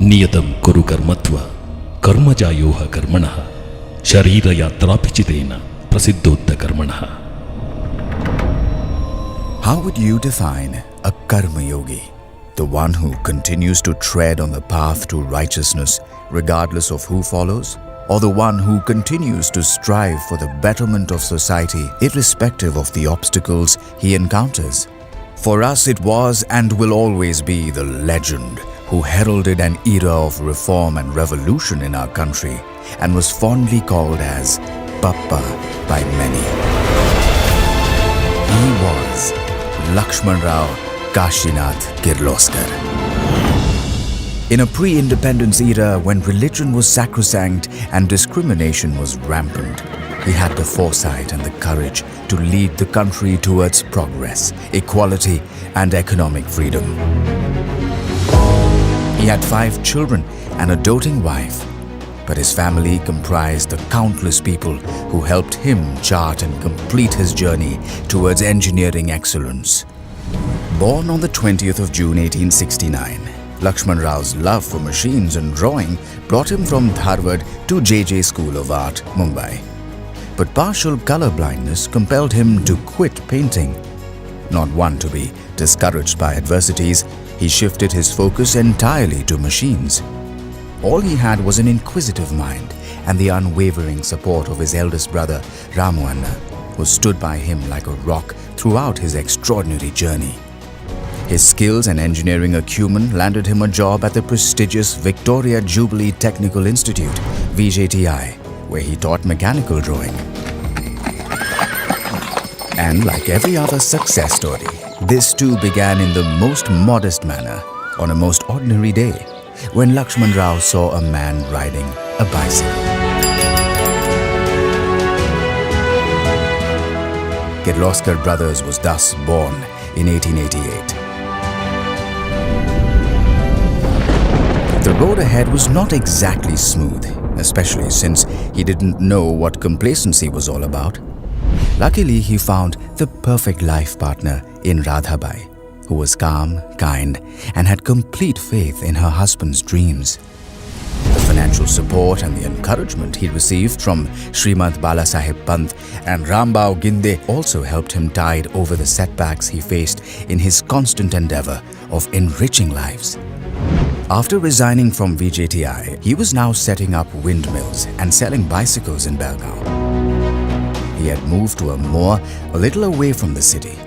नियतं कुरु कर्मत्व कर्मजायोह कर्मणः शरीरयात्रापिचितेन प्रसिद्धोत्त कर्मणः. How would you define a karma yogi? The one who continues to tread on the path to righteousness regardless of who follows? Or the one who continues to strive for the betterment of society irrespective of the obstacles he encounters? For us it was and will always be the legend who heralded an era of reform and revolution in our country and was fondly called as Pappa by many. He was Laxmanrao Kirloskar. In a pre-independence era when religion was sacrosanct and discrimination was rampant, he had the foresight and the courage to lead the country towards progress, equality, and economic freedom. He had 5 children and a doting wife, but his family comprised the countless people who helped him chart and complete his journey towards engineering excellence. Born on the 20th of June 1869, Laxmanrao's love for machines and drawing brought him from Dharwad to JJ School of Art, Mumbai. But partial color blindness compelled him to quit painting. Not one to be discouraged by adversities, he shifted his focus entirely to machines. All he had was an inquisitive mind and the unwavering support of his eldest brother, Ramu Anna, who stood by him like a rock throughout his extraordinary journey. His skills and engineering acumen landed him a job at the prestigious Victoria Jubilee Technical Institute, VJTI, where he taught mechanical drawing. And like every other success story, this too began in the most modest manner on a most ordinary day when Laxmanrao saw a man riding a bicycle. Kirloskar Brothers was thus born in 1888. The road ahead was not exactly smooth, especially since he didn't know what complacency was all about. Luckily, he found the perfect life partner in Radhabai, who was calm, kind, and had complete faith in her husband's dreams. The financial support and the encouragement he received from Srimad Balasaheb Pant and Rambao Ginde also helped him tide over the setbacks he faced in his constant endeavor of enriching lives. After resigning from VJTI, he was now setting up windmills and selling bicycles in Belgaum. He had moved to a moor a little away from the city.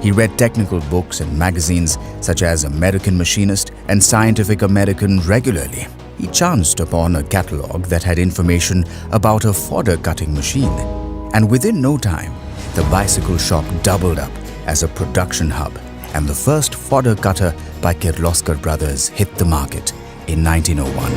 He read technical books and magazines such as American Machinist and Scientific American regularly. He chanced upon a catalogue that had information about a fodder cutting machine. And within no time, the bicycle shop doubled up as a production hub, and the first fodder cutter by Kirloskar Brothers hit the market in 1901.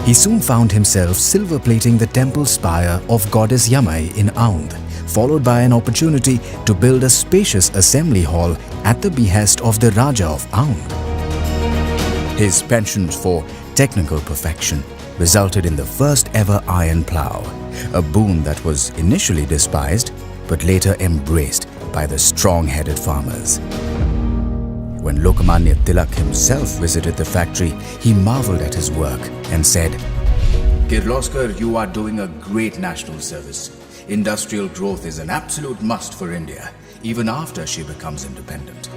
He soon found himself silver-plating the temple spire of goddess Yamai in Aundh, followed by an opportunity to build a spacious assembly hall at the behest of the Raja of Aundh. His penchant for technical perfection resulted in the first ever iron plough, a boon that was initially despised but later embraced by the strong-headed farmers. When Lokmanya Tilak himself visited the factory, he marveled at his work and said, "Kirloskar, you are doing a great national service. Industrial growth is an absolute must for India, even after she becomes independent."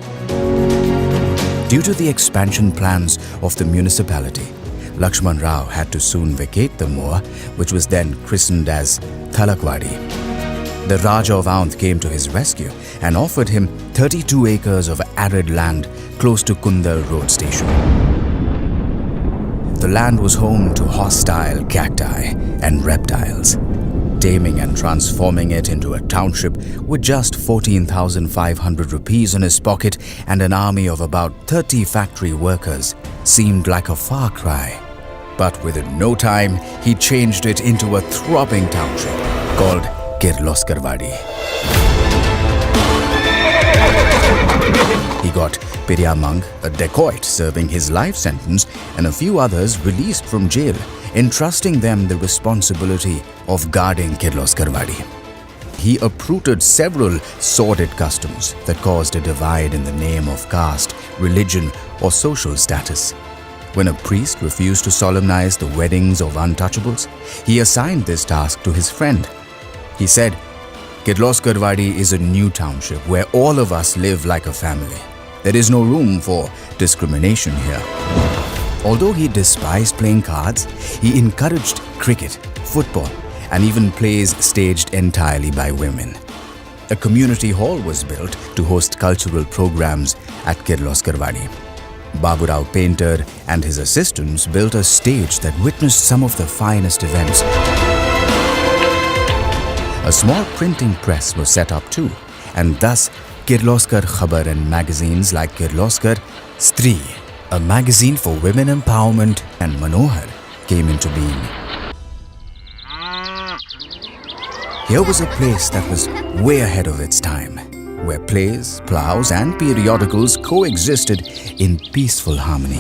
Due to the expansion plans of the municipality, Laxmanrao had to soon vacate the moor, which was then christened as Kirloskarvadi. The Raja of Aundh came to his rescue and offered him 32 acres of arid land close to Kundal road station. The land was home to hostile cacti and reptiles. Taming and transforming it into a township with just 14,500 rupees in his pocket and an army of about 30 factory workers seemed like a far cry. But within no time, he changed it into a throbbing township called Kirloskarwadi. He got Piryamang, a dacoit serving his life sentence, and a few others released from jail, entrusting them the responsibility of guarding Kirloskarwadi. He uprooted several sordid customs that caused a divide in the name of caste, religion, or social status. When a priest refused to solemnize the weddings of untouchables, he assigned this task to his friend. He said, "Kirloskarvadi is a new township where all of us live like a family. There is no room for discrimination here." Although he despised playing cards, he encouraged cricket, football, and even plays staged entirely by women. A community hall was built to host cultural programs at Kirloskarwadi. Baburao Painter and his assistants built a stage that witnessed some of the finest events. A small printing press was set up too, and thus Kirloskar Khabar and magazines like Kirloskar Stree, a magazine for women empowerment, and Manohar came into being. Here was a place that was way ahead of its time, where plays, plows, and periodicals coexisted in peaceful harmony.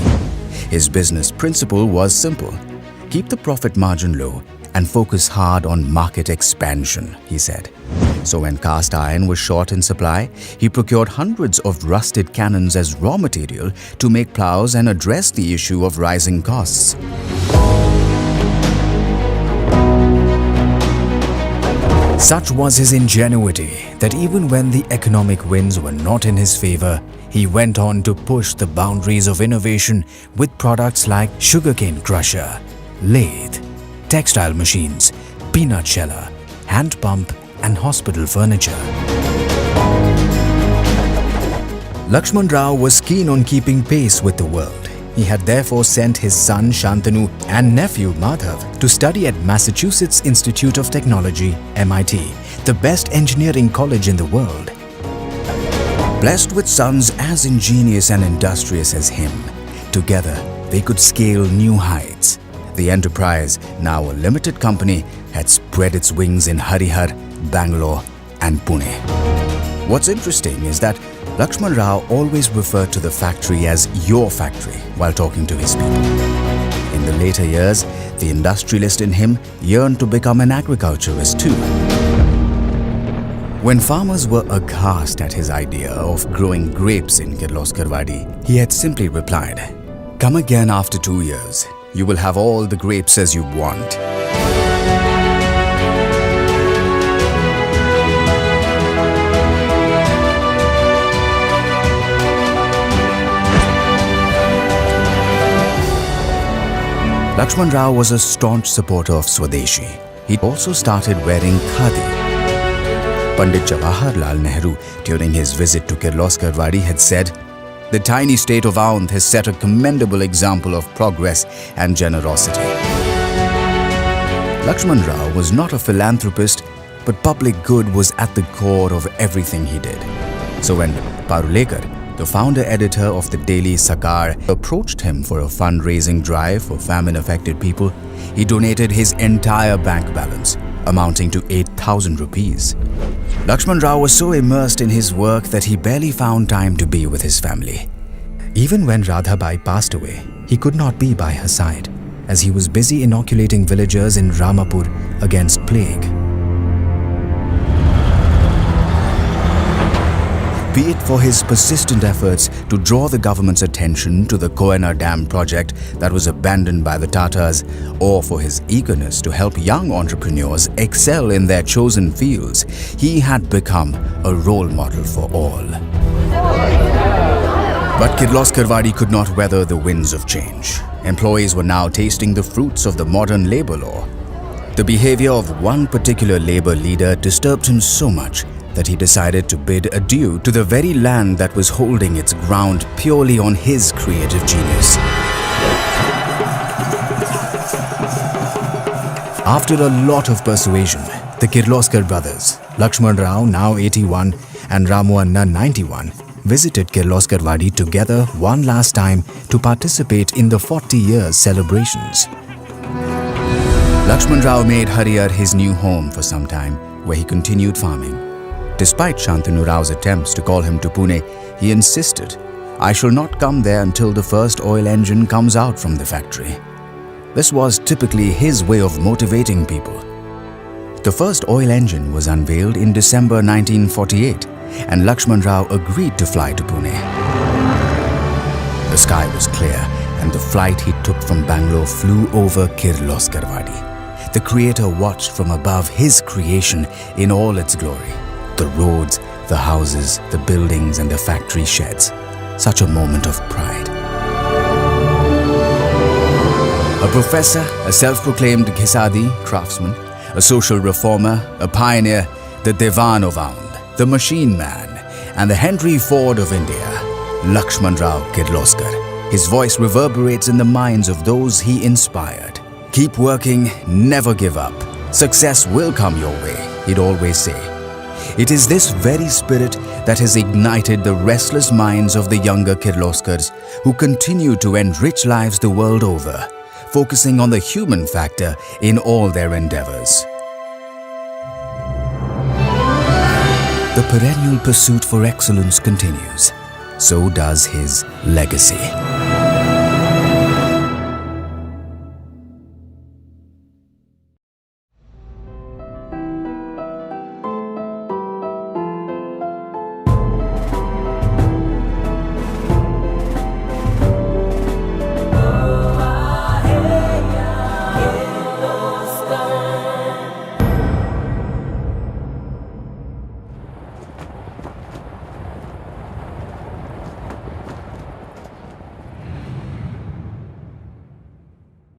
His business principle was simple: keep the profit margin low and focus hard on market expansion, he said. So when cast iron was short in supply, he procured hundreds of rusted cannons as raw material to make plows and address the issue of rising costs. Such was his ingenuity that even when the economic winds were not in his favor, he went on to push the boundaries of innovation with products like sugarcane crusher, lathe, textile machines, peanut sheller, hand pump, and hospital furniture. Laxmanrao was keen on keeping pace with the world. He had therefore sent his son Shantanu and nephew Madhav to study at Massachusetts Institute of Technology, MIT, the best engineering college in the world. Blessed with sons as ingenious and industrious as him, together they could scale new heights. The enterprise, now a limited company, had spread its wings in Harihar, Bangalore, and Pune. What's interesting is that Laxmanrao always referred to the factory as "your factory" while talking to his people. In the later years, the industrialist in him yearned to become an agriculturist too. When farmers were aghast at his idea of growing grapes in Kirloskarvadi, he had simply replied, "Come again after 2 years. You will have all the grapes as you want." Laxmanrao was a staunch supporter of Swadeshi. He also started wearing khadi. Pandit Jawaharlal Nehru, during his visit to Kirloskarwadi, had said, "The tiny state of Aundh has set a commendable example of progress and generosity." Laxmanrao was not a philanthropist, but public good was at the core of everything he did. So when Parulekar, the founder editor of the daily Sakar, approached him for a fundraising drive for famine-affected people, he donated his entire bank balance, amounting to 8,000 rupees. Laxmanrao was so immersed in his work that he barely found time to be with his family. Even when Radhabai passed away, he could not be by her side, as he was busy inoculating villagers in Ramapur against plague. Be it for his persistent efforts to draw the government's attention to the Koyana Dam project that was abandoned by the Tatars, or for his eagerness to help young entrepreneurs excel in their chosen fields, he had become a role model for all. But Kirloskarvadi could not weather the winds of change. Employees were now tasting the fruits of the modern labor law. The behavior of one particular labor leader disturbed him so much that he decided to bid adieu to the very land that was holding its ground purely on his creative genius. After a lot of persuasion, the Kirloskar Brothers, Laxmanrao, now 81, and Ramu Anna, 91, visited Kirloskarwadi together one last time to participate in the 40 years celebrations. Laxmanrao made Harihar his new home for some time, where he continued farming. Despite Shantanu Rao's attempts to call him to Pune, he insisted, "I shall not come there until the first oil engine comes out from the factory." This was typically his way of motivating people. The first oil engine was unveiled in December 1948, and Laxmanrao agreed to fly to Pune. The sky was clear, and the flight he took from Bangalore flew over Kirloskarvadi. The creator watched from above his creation in all its glory. The roads, the houses, the buildings, and the factory sheds. Such a moment of pride. A professor, a self-proclaimed Ghisadi craftsman, a social reformer, a pioneer, the Devan of Aund, the machine man, and the Henry Ford of India, Laxmanrao Kirloskar. His voice reverberates in the minds of those he inspired. Keep working, never give up. Success will come your way, he'd always say. It is this very spirit that has ignited the restless minds of the younger Kirloskars who continue to enrich lives the world over, focusing on the human factor in all their endeavors. The perennial pursuit for excellence continues. So does his legacy.